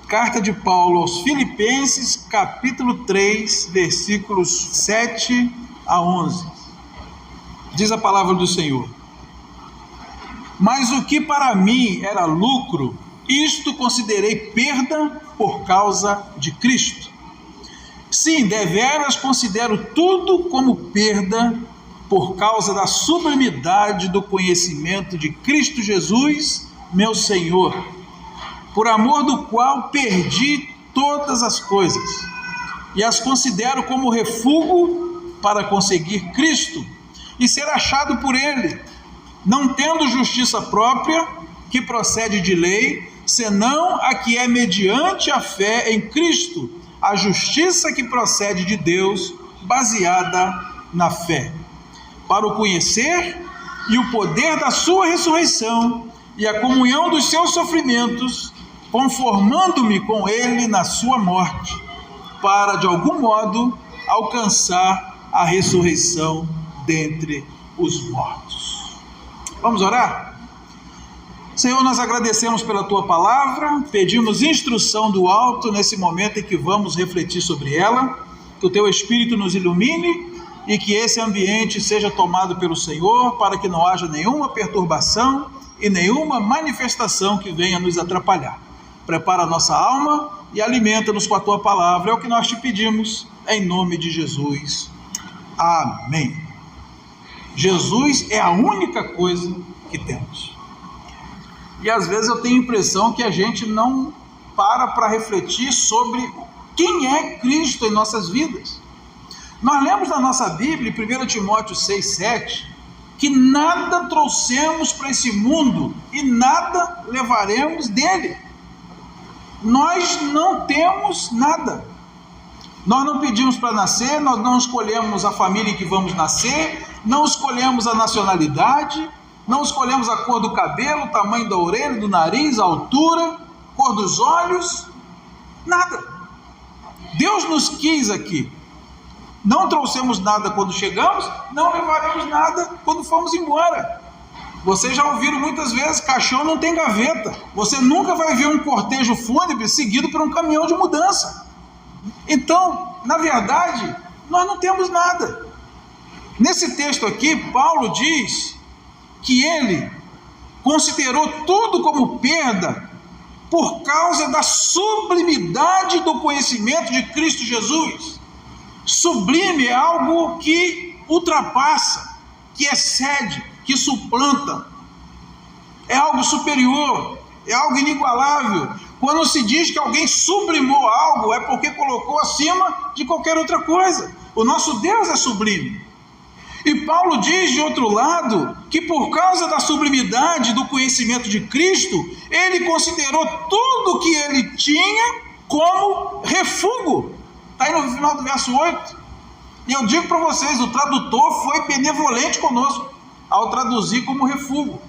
Carta de Paulo aos Filipenses, capítulo 3, versículos 7 a 11. Diz a palavra do Senhor: Mas o que para mim era lucro, isto considerei perda por causa de Cristo. Sim, deveras considero tudo como perda por causa da sublimidade do conhecimento de Cristo Jesus, meu Senhor, por amor do qual perdi todas as coisas, e as considero como refúgio para conseguir Cristo e ser achado por Ele, não tendo justiça própria, que procede de lei, senão a que é mediante a fé em Cristo, a justiça que procede de Deus, baseada na fé, para o conhecer e o poder da sua ressurreição e a comunhão dos seus sofrimentos, conformando-me com ele na sua morte, para de algum modo alcançar a ressurreição dentre os mortos. Vamos orar? Senhor, nós agradecemos pela tua palavra, pedimos instrução do alto nesse momento em que vamos refletir sobre ela, que o teu Espírito nos ilumine e que esse ambiente seja tomado pelo Senhor, para que não haja nenhuma perturbação e nenhuma manifestação que venha nos atrapalhar. Prepara a nossa alma e alimenta-nos com a tua palavra, é o que nós te pedimos, em nome de Jesus. Amém. Jesus é a única coisa que temos. E às vezes eu tenho a impressão que a gente não para refletir sobre quem é Cristo em nossas vidas. Nós lemos na nossa Bíblia, em 1 Timóteo 6,7, que nada trouxemos para esse mundo e nada levaremos dele. Nós não temos nada. Nós não pedimos para nascer, nós não escolhemos a família em que vamos nascer, não escolhemos a nacionalidade, não escolhemos a cor do cabelo, o tamanho da orelha, do nariz, a altura, cor dos olhos, nada. Deus nos quis aqui. Não trouxemos nada quando chegamos, não levaremos nada quando formos embora. Vocês já ouviram muitas vezes, caixão não tem gaveta. Você nunca vai ver um cortejo fúnebre seguido por um caminhão de mudança. Então, na verdade, nós não temos nada. Nesse texto aqui, Paulo diz que ele considerou tudo como perda por causa da sublimidade do conhecimento de Cristo Jesus. Sublime é algo que ultrapassa, que excede, que suplanta. É algo superior, é algo inigualável. Quando se diz que alguém sublimou algo, é porque colocou acima de qualquer outra coisa. O nosso Deus é sublime. E Paulo diz, de outro lado, que por causa da sublimidade do conhecimento de Cristo, ele considerou tudo que ele tinha como refúgio. Está aí no final do verso 8. E eu digo para vocês, o tradutor foi benevolente conosco ao traduzir como refúgio.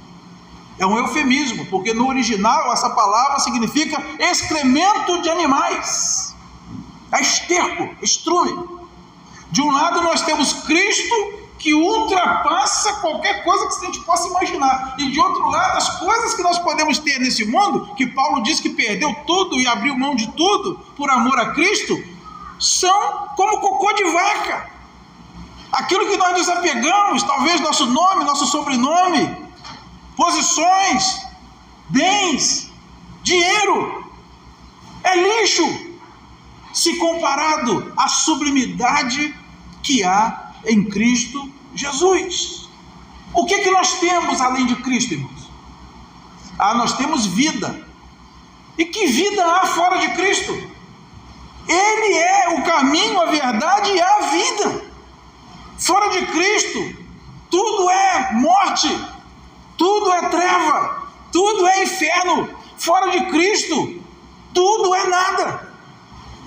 É um eufemismo, porque no original essa palavra significa excremento de animais. É esterco, estrume. De um lado nós temos Cristo, que ultrapassa qualquer coisa que a gente possa imaginar. E de outro lado, as coisas que nós podemos ter nesse mundo, que Paulo diz que perdeu tudo e abriu mão de tudo por amor a Cristo, são como cocô de vaca. Aquilo que nós nos apegamos, talvez nosso nome, nosso sobrenome, posições, bens, dinheiro, é lixo, se comparado à sublimidade que há em Cristo Jesus. O que nós temos além de Cristo, irmãos? Nós temos vida. E que vida há fora de Cristo? Ele é o caminho, a verdade e a vida. Fora de Cristo, tudo é morte, tudo é treva, tudo é inferno. Fora de Cristo, tudo é nada.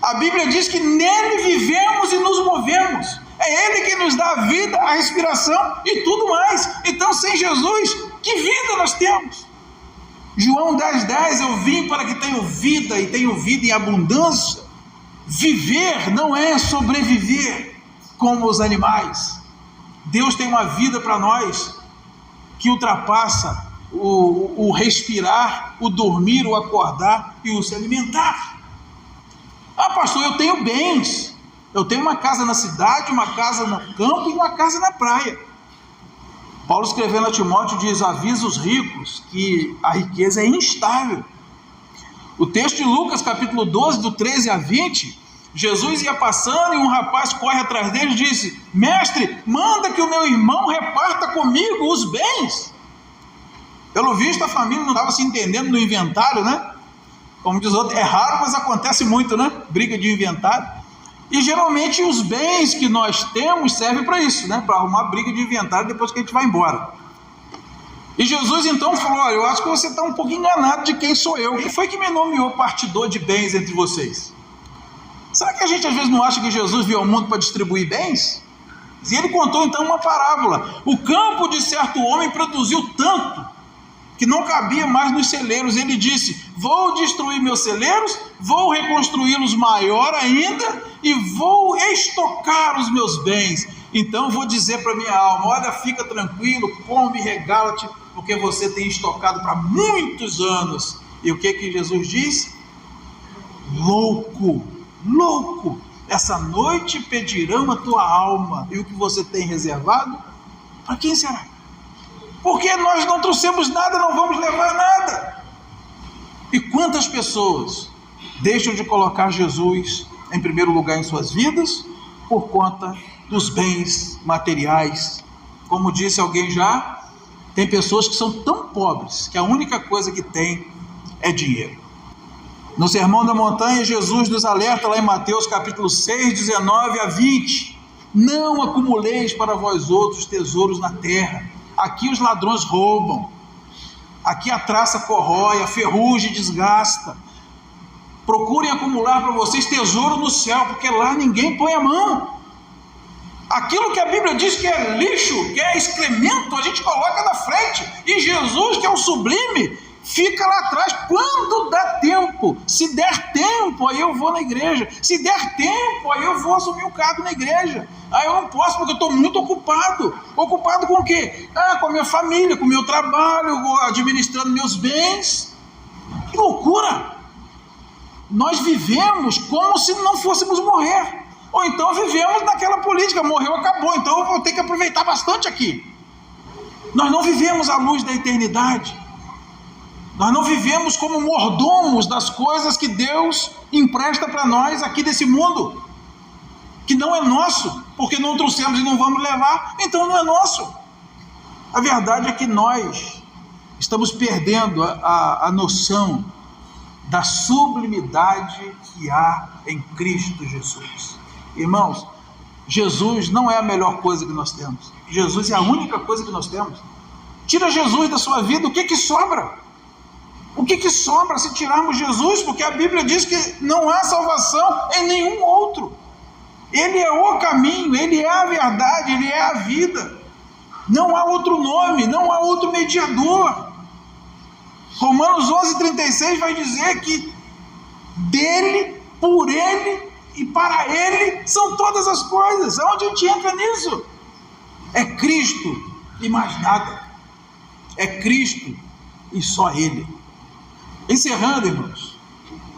A Bíblia diz que nele vivemos e nos movemos. É Ele que nos dá a vida, a respiração e tudo mais. Então, sem Jesus, que vida nós temos? João 10,10, eu vim para que tenham vida e tenham vida em abundância. Viver não é sobreviver como os animais. Deus tem uma vida para nós que ultrapassa o respirar, o dormir, o acordar e o se alimentar. pastor, eu tenho bens. Eu tenho uma casa na cidade, uma casa no campo e uma casa na praia. Paulo, escrevendo a Timóteo, diz: avisa os ricos que a riqueza é instável. O texto de Lucas, capítulo 12, do 13 a 20, Jesus ia passando e um rapaz corre atrás dele e disse: mestre, manda que o meu irmão reparta comigo os bens. Pelo visto, a família não estava se entendendo no inventário, né? Como diz outro, é raro, mas acontece muito, né? Briga de inventário. E geralmente os bens que nós temos servem para isso, né? Para arrumar briga de inventário depois que a gente vai embora. E Jesus então falou: olha, eu acho que você está um pouco enganado de quem sou eu. Quem foi que me nomeou partidor de bens entre vocês? Será que a gente às vezes não acha que Jesus veio ao mundo para distribuir bens? E ele contou então uma parábola: o campo de certo homem produziu tanto que não cabia mais nos celeiros. Ele disse: vou destruir meus celeiros, vou reconstruí-los maior ainda e vou estocar os meus bens. Então vou dizer para minha alma: olha, fica tranquilo, come, regala-te, porque você tem estocado para muitos anos. E o que Jesus diz? Louco, louco, essa noite pedirão a tua alma, e o que você tem reservado, para quem será? Porque nós não trouxemos nada, não vamos levar nada. E quantas pessoas deixam de colocar Jesus em primeiro lugar em suas vidas por conta dos bens materiais? Como disse alguém já, tem pessoas que são tão pobres que a única coisa que tem é dinheiro. No Sermão da Montanha, Jesus nos alerta lá em Mateus capítulo 6, 19 a 20: não acumuleis para vós outros tesouros na terra. Aqui os ladrões roubam, aqui a traça corrói, a ferrugem desgasta. Procurem acumular para vocês tesouro no céu, porque lá ninguém põe a mão. Aquilo que a Bíblia diz que é lixo, que é excremento, a gente coloca na frente. E Jesus, que é o sublime, fica lá atrás. Quando dá tempo, se der tempo, aí eu vou na igreja. Se der tempo, aí eu vou assumir o cargo na igreja. Aí eu não posso porque eu estou muito ocupado. Ocupado com o quê? Com a minha família, com o meu trabalho, administrando meus bens. Que loucura! Nós vivemos como se não fôssemos morrer. Ou então vivemos naquela política: morreu, acabou, então eu vou ter que aproveitar bastante aqui. Nós não vivemos à luz da eternidade. Nós não vivemos como mordomos das coisas que Deus empresta para nós aqui desse mundo, que não é nosso, porque não trouxemos e não vamos levar, então não é nosso. A verdade é que nós estamos perdendo a noção da sublimidade que há em Cristo Jesus. Irmãos, Jesus não é a melhor coisa que nós temos. Jesus é a única coisa que nós temos. Tira Jesus da sua vida, o que sobra? O que sobra se tirarmos Jesus? Porque a Bíblia diz que não há salvação em nenhum outro. Ele é o caminho, Ele é a verdade, Ele é a vida. Não há outro nome, não há outro mediador. Romanos 11:36 vai dizer que dele, por Ele e para Ele são todas as coisas. Aonde a gente entra nisso? É Cristo e mais nada. É Cristo e só Ele. Encerrando, irmãos,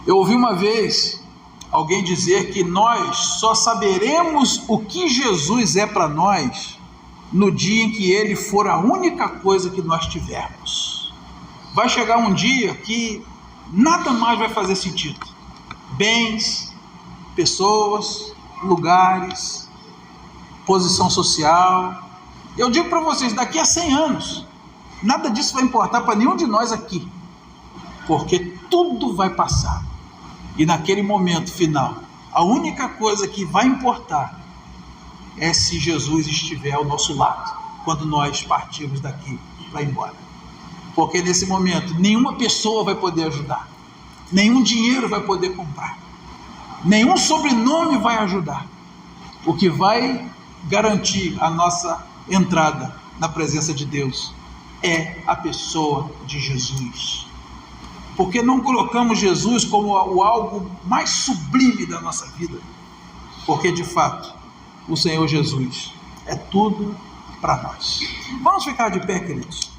eu ouvi uma vez alguém dizer que nós só saberemos o que Jesus é para nós no dia em que Ele for a única coisa que nós tivermos. Vai chegar um dia que nada mais vai fazer sentido. Bens, pessoas, lugares, posição social. Eu digo para vocês, daqui a 100 anos, nada disso vai importar para nenhum de nós aqui, porque tudo vai passar. E naquele momento final, a única coisa que vai importar é se Jesus estiver ao nosso lado, quando nós partirmos daqui para ir embora. Porque nesse momento, nenhuma pessoa vai poder ajudar, nenhum dinheiro vai poder comprar, nenhum sobrenome vai ajudar. O que vai garantir a nossa entrada na presença de Deus é a pessoa de Jesus. Porque não colocamos Jesus como o algo mais sublime da nossa vida? Porque de fato, o Senhor Jesus é tudo para nós. Vamos ficar de pé, queridos.